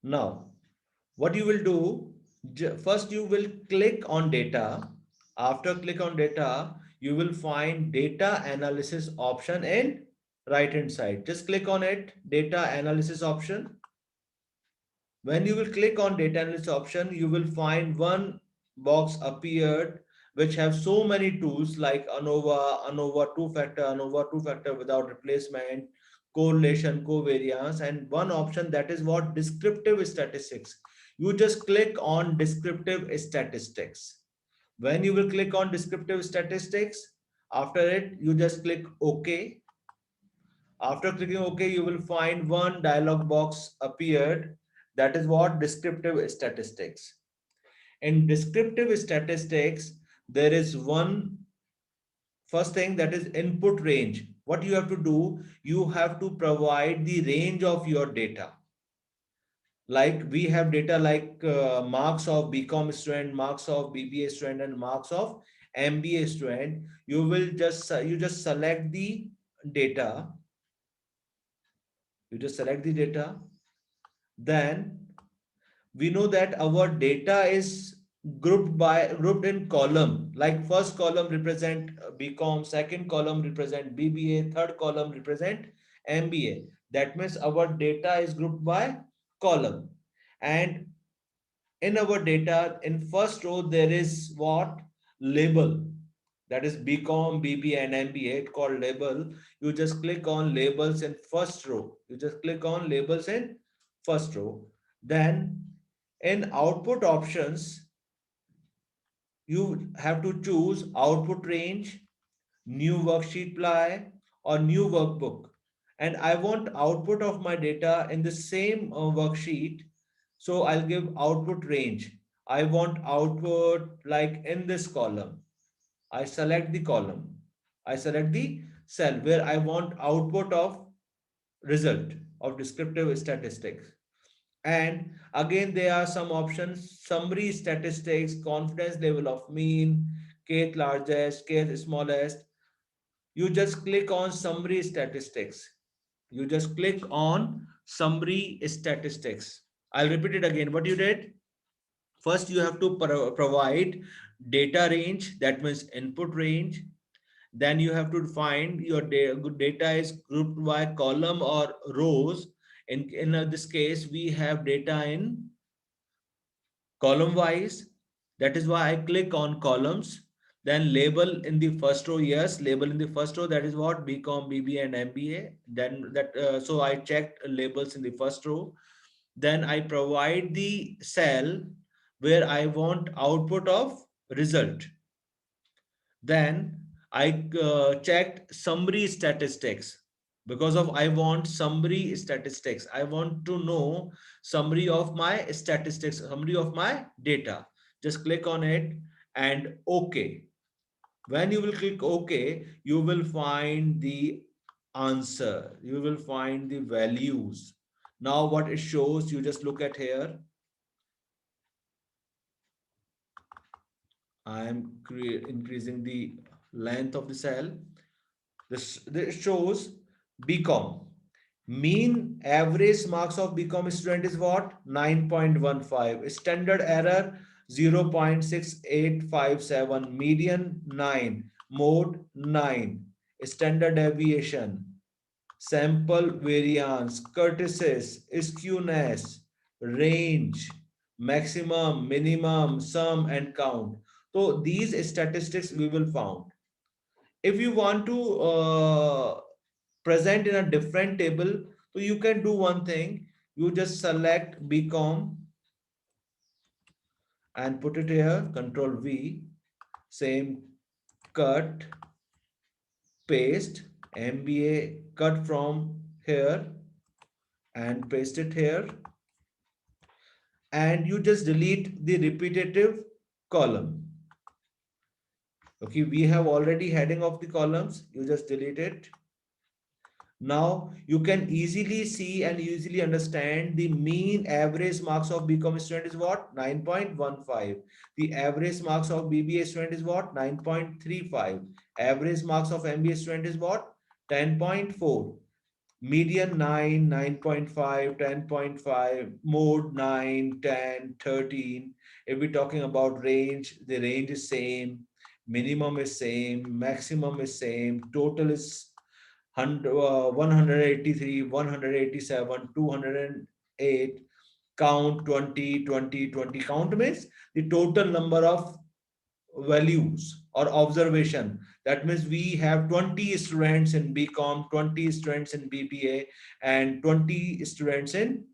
Now what you will do, first you will click on data. After click on data, you will find data analysis option in right hand side. Just click on it, data analysis option. When you will click on data analysis option, you will find one box appeared which have so many tools like ANOVA two-factor, ANOVA two-factor without replacement, correlation, covariance, and one option that is what descriptive statistics. You just click on descriptive statistics. When you will click on descriptive statistics, after it, you just click OK. After clicking OK, you will find one dialog box appeared. That is what descriptive statistics. In descriptive statistics, there is one first thing that is input range. What you have to do, you have to provide the range of your data. Like we have data like marks of BCom student, marks of BBA student, and marks of MBA student. You just select the data. You just select the data. Then we know that our data is grouped in column. Like first column represent BCom, second column represent BBA, third column represent MBA. That means our data is grouped by column. And in our data, in first row, there is what? Label. That is BCom, BBA, and MBA. It's called label. You just click on labels in first row. You just click on labels in first row. Then in output options, you have to choose output range, new worksheet ply, or new workbook. And I want output of my data in the same worksheet. So I'll give output range. I want output like in this column. I select the column. I select the cell where I want output of result of descriptive statistics. And again, there are some options: summary statistics, confidence level of mean, kth largest, kth smallest. You just click on summary statistics. You just click on summary statistics. I'll repeat it again. What you did? First, you have to provide data range, that means input range. Then you have to find your data is grouped by column or rows. In this case, we have data in column wise. That is why I click on columns. Then label in the first row. Yes, label in the first row. That is what BCom, BBA, and MBA. Then so I checked labels in the first row. Then I provide the cell where I want output of result. Then I checked summary statistics because of I want summary statistics. I want to know summary of my statistics, summary of my data. Just click on it and OK. When you will click OK, you will find the answer. You will find the values. Now what it shows, you just look at here. I am increasing the length of the cell. This shows BCom. Mean average marks of BCom student is what? 9.15. Standard error 0.6857. Median 9. Mode 9. Standard deviation. Sample variance. Kurtosis. Skewness. Range. Maximum, minimum, sum, and count. So these statistics we will found. If you want to present in a different table, so you can do one thing. You just select BCom and put it here, Control V, same, cut, paste, MBA, cut from here and paste it here, and you just delete the repetitive column. Okay, we have already heading of the columns. You just delete it. Now you can easily see and easily understand the mean average marks of BCom student is what? 9.15. The average marks of BBA student is what? 9.35. Average marks of MBA student is what? 10.4. median 9, 9.5, 10.5, mode 9, 10, 13. If we're talking about range, the range is same, minimum is same, maximum is same, total is 183, 187, 208, count 20, 20, 20. Count means the total number of values or observation. That means we have 20 students in BCom, 20 students in BBA, and 20 students in